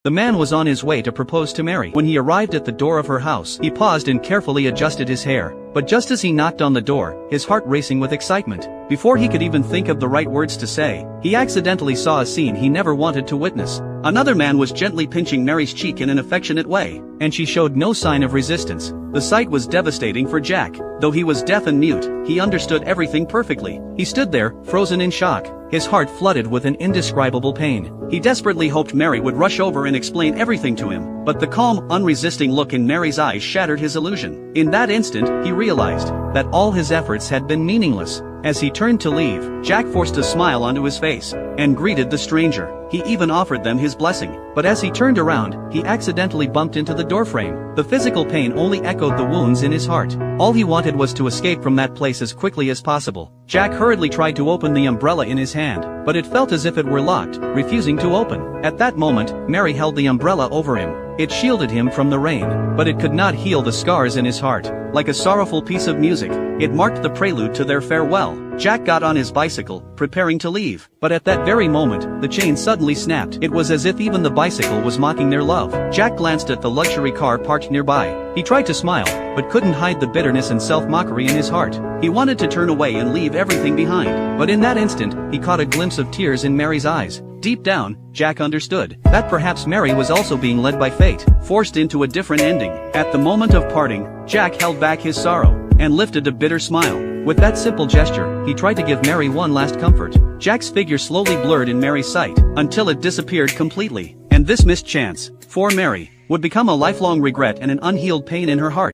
The man was on his way to propose to Mary. When he arrived at the door of her house, he paused and carefully adjusted his hair. But just as he knocked on the door, his heart racing with excitement, before he could even think of the right words to say, he accidentally saw a scene he never wanted to witness. Another man was gently pinching Mary's cheek in an affectionate way, and she showed no sign of resistance. The sight was devastating for Jack. Though he was deaf and mute, he understood everything perfectly. He stood there, frozen in shock, his heart flooded with an indescribable pain. He desperately hoped Mary would rush over and explain everything to him, but the calm, unresisting look in Mary's eyes shattered his illusion. In that instant, he realized that all his efforts had been meaningless. As he turned to leave, Jack forced a smile onto his face and greeted the stranger. He even offered them his blessing. But as he turned around, he accidentally bumped into the doorframe. The physical pain only echoed the wounds in his heart. All he wanted was to escape from that place as quickly as possible. Jack hurriedly tried to open the umbrella in his hand, but it felt as if it were locked, refusing to open. At that moment, Mary held the umbrella over him. It shielded him from the rain, but it could not heal the scars in his heart. Like a sorrowful piece of music, it marked the prelude to their farewell. Jack got on his bicycle, preparing to leave. But at that very moment, the chain suddenly snapped. It was as if even the bicycle was mocking their love. Jack glanced at the luxury car parked nearby. He tried to smile, but couldn't hide the bitterness and self-mockery in his heart. He wanted to turn away and leave everything behind. But in that instant, he caught a glimpse of tears in Mary's eyes. Deep down, Jack understood that perhaps Mary was also being led by fate, forced into a different ending. At the moment of parting, Jack held back his sorrow and lifted a bitter smile. With that simple gesture, he tried to give Mary one last comfort. Jack's figure slowly blurred in Mary's sight until it disappeared completely. And this missed chance, for Mary, would become a lifelong regret and an unhealed pain in her heart.